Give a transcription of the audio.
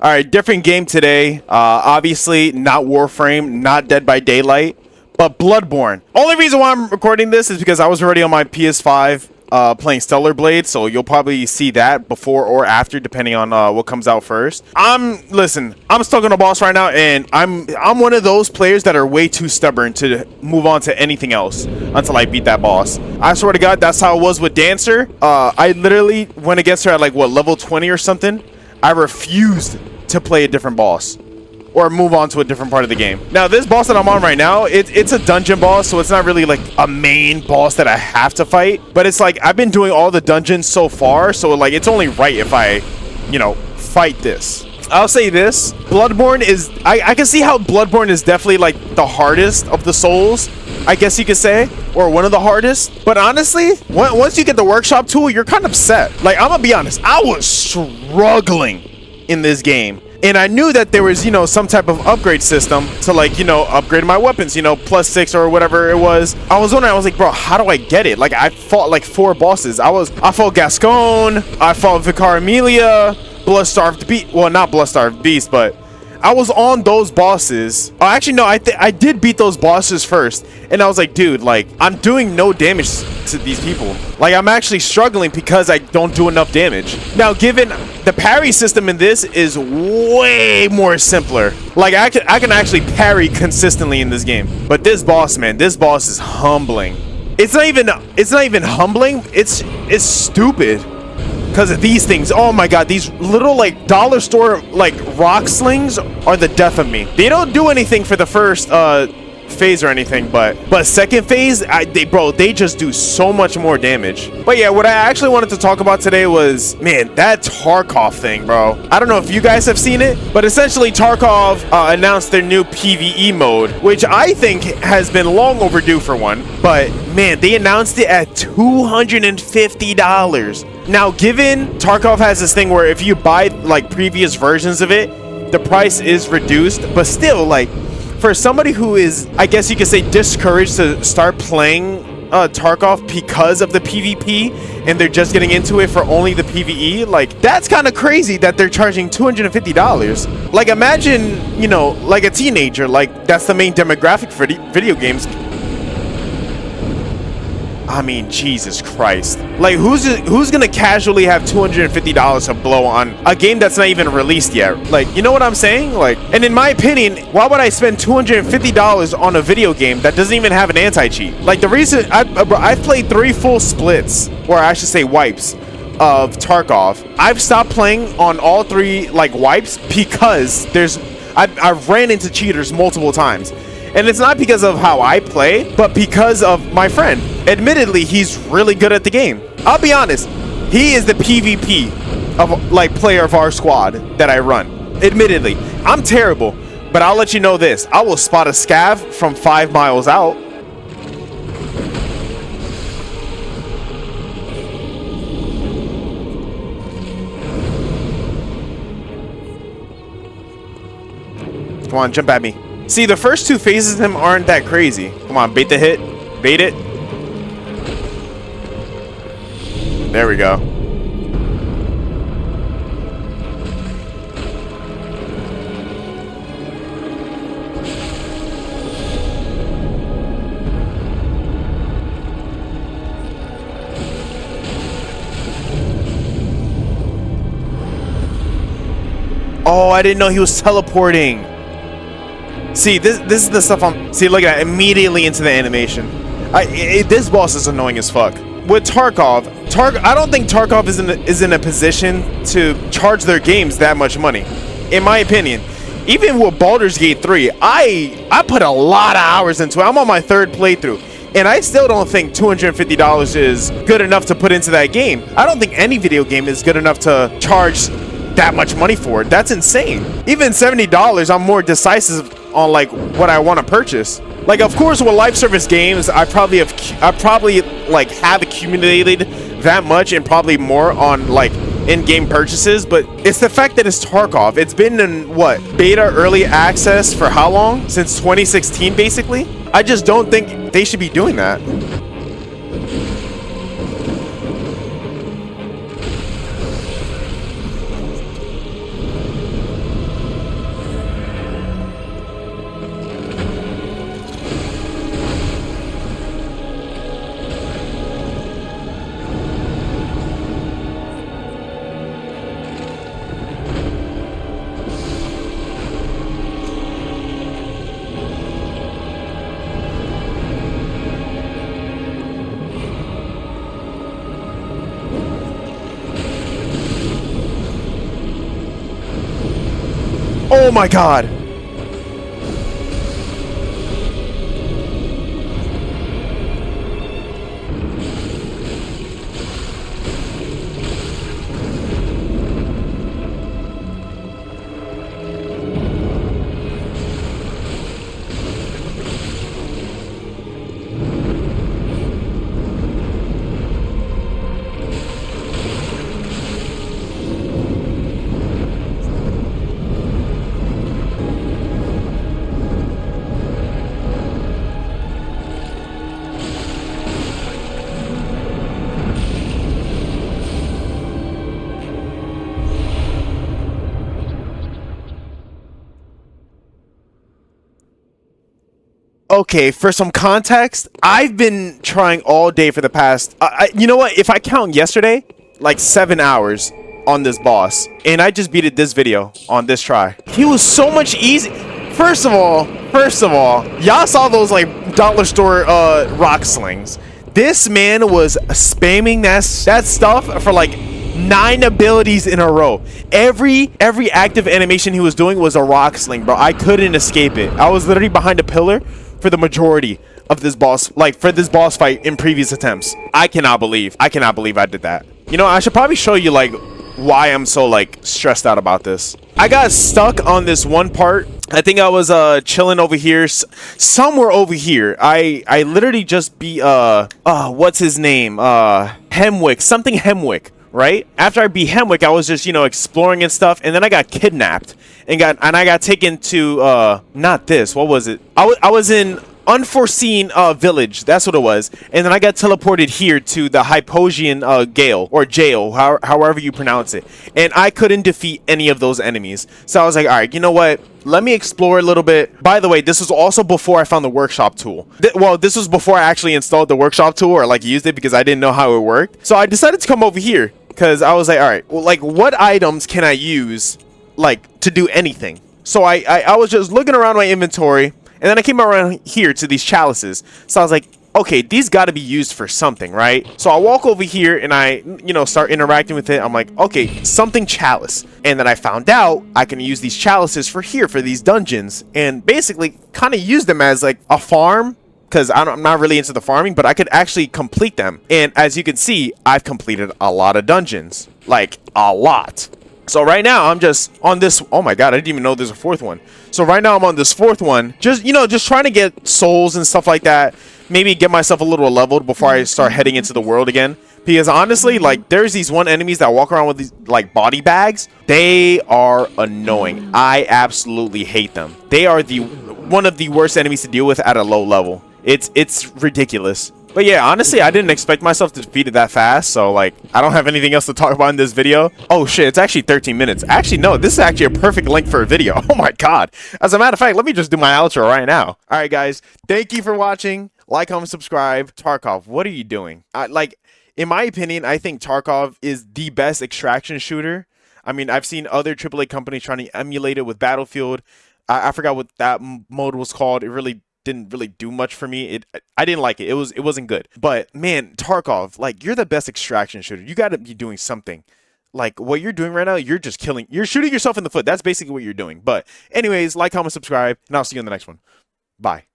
All right, different game today. Obviously, not Warframe, not Dead by Daylight, but Bloodborne. Only reason why I'm recording this is because I was already on my PS5 playing Stellar Blade, so you'll probably see that before or after, depending on what comes out first. Listen, I'm stuck on a boss right now, and I'm one of those players that are way too stubborn to move on to anything else until I beat that boss. I swear to God, that's how it was with Dancer. I literally went against her at like what, level 20 or something. I refused to play a different boss or move on to a different part of the game. Now, this boss that I'm on right now, it's a dungeon boss, so it's not really like a main boss that I have to fight. But it's like I've been doing all the dungeons so far, so like it's only right if I, fight this. I'll say this, Bloodborne is, I can see how Bloodborne is definitely like the hardest of the Souls, I guess you could say, or one of the hardest. But honestly, once you get the workshop tool, you're kind of set. Like, I'm gonna be honest, I was struggling in this game. And I knew that there was, some type of upgrade system to like, upgrade my weapons, +6 or whatever it was. I was wondering, I was like, bro, how do I get it? Like, I fought like 4 bosses. I fought Gascon, I fought Vicar Amelia, Blood-Starved Beast. Well, not Blood-Starved Beast, but I was on those bosses. Oh, actually, no, I did beat those bosses first. And I was like, dude, like, I'm doing no damage to these people. Like, I'm actually struggling because I don't do enough damage. Now, given the parry system in this is way more simpler. Like, I can actually parry consistently in this game. But this boss, man, this boss is humbling. It's not even humbling. It's stupid. Because of these things. Oh my god, these little like dollar store like rock slings are the death of me. They don't do anything for the first phase or anything, but second phase, they just do so much more damage. But yeah, what I actually wanted to talk about today was, man, that Tarkov thing, bro. I don't know if you guys have seen it, but essentially Tarkov announced their new PvE mode, which I think has been long overdue for one. But man, they announced it at $250. Now, given Tarkov has this thing where if you buy like previous versions of it, the price is reduced, but still, like, for somebody who is, I guess you could say, discouraged to start playing Tarkov because of the PvP, and they're just getting into it for only the PvE, like, that's kind of crazy that they're charging $250. Like, imagine, like a teenager, like, that's the main demographic for video games. I mean, Jesus Christ. Like, who's gonna casually have $250 to blow on a game that's not even released yet? Like, you know what I'm saying? Like, and in my opinion, why would I spend $250 on a video game that doesn't even have an anti-cheat? Like, the reason I've played 3 full splits, or I should say wipes, of Tarkov. I've stopped playing on all 3 like wipes because I've ran into cheaters multiple times. And it's not because of how I play, but because of my friend. Admittedly, he's really good at the game. I'll be honest, he is the PvP of like player of our squad that I run. Admittedly, I'm terrible, but I'll let you know this. I will spot a scav from 5 miles out. Come on, jump at me. See, the first 2 phases of him aren't that crazy. Come on, bait the hit. Bait it. There we go. Oh, I didn't know he was teleporting. See, this is the stuff see, look at that, immediately into the animation. This boss is annoying as fuck. With Tarkov, I don't think Tarkov is in a position to charge their games that much money, in my opinion. Even with Baldur's Gate 3, I put a lot of hours into it. I'm on my 3rd playthrough, and I still don't think $250 is good enough to put into that game. I don't think any video game is good enough to charge that much money for it. That's insane. Even $70, I'm more decisive on like what I want to purchase. Like, of course, with live service games, I probably like have accumulated that much and probably more on like in-game purchases, but it's the fact that it's Tarkov. It's been in what, beta early access for how long? Since 2016 basically. I just don't think they should be doing that. Oh my god. Okay, for some context, I've been trying all day for the past, you know what? If I count yesterday, like 7 hours on this boss, and I just beat it this video on this try. He was so much easy. First of all, y'all saw those like dollar store rock slings. This man was spamming that stuff for like 9 abilities in a row. Every active animation he was doing was a rock sling, bro. I couldn't escape it. I was literally behind a pillar for the majority of this boss, like for this boss fight in previous attempts. I cannot believe I did that. You know, I should probably show you like why I'm so like stressed out about this. I got stuck on this one part. I think I was chilling over here, somewhere over here. I literally just beat what's his name? Hemwick, right? After I beat Hemwick, I was just, you know, exploring and stuff, and then I got kidnapped and I got taken to not this. What was it? I was in unforeseen village. That's what it was. And then I got teleported here to the Hyposian Gale or jail, however you pronounce it. And I couldn't defeat any of those enemies. So I was like, all right, you know what? Let me explore a little bit. By the way, this was also before I found the workshop tool. Well, this was before I actually installed the workshop tool or like used it because I didn't know how it worked. So I decided to come over here because I was like, all right, well, like what items can I use like to do anything? So I was just looking around my inventory. And then I came around here to these chalices. So I was like, okay, these got to be used for something, right? So I walk over here and I, you know, start interacting with it. I'm like, okay, something chalice. And then I found out I can use these chalices for here, for these dungeons. And basically kind of use them as like a farm. Because I'm not really into the farming, but I could actually complete them. And as you can see, I've completed a lot of dungeons. Like, a lot. So right now I'm just on this. Oh my god, I didn't even know there's a fourth one. So right now I'm on this fourth one, just, you know, just trying to get souls and stuff like that. Maybe get myself a little leveled before I start heading into the world again. Because honestly, like there's these enemies that walk around with these like body bags. They are annoying. I absolutely hate them. They are one of the worst enemies to deal with at a low level. It's ridiculous. But yeah, honestly, I didn't expect myself to defeat it that fast, so like, I don't have anything else to talk about in this video. Oh shit, it's actually 13 minutes. Actually, no, this is actually a perfect length for a video. Oh my god. As a matter of fact, let me just do my outro right now. Alright guys, thank you for watching. Like, comment, subscribe. Tarkov, what are you doing? Like, in my opinion, I think Tarkov is the best extraction shooter. I mean, I've seen other AAA companies trying to emulate it with Battlefield. I forgot what that mode was called. It really didn't really do much for me. I didn't like it. It wasn't good. But man, Tarkov, like you're the best extraction shooter. You got to be doing something. Like what you're doing right now, you're just killing. You're shooting yourself in the foot. That's basically what you're doing. But anyways, like, comment, subscribe, and I'll see you in the next one. Bye.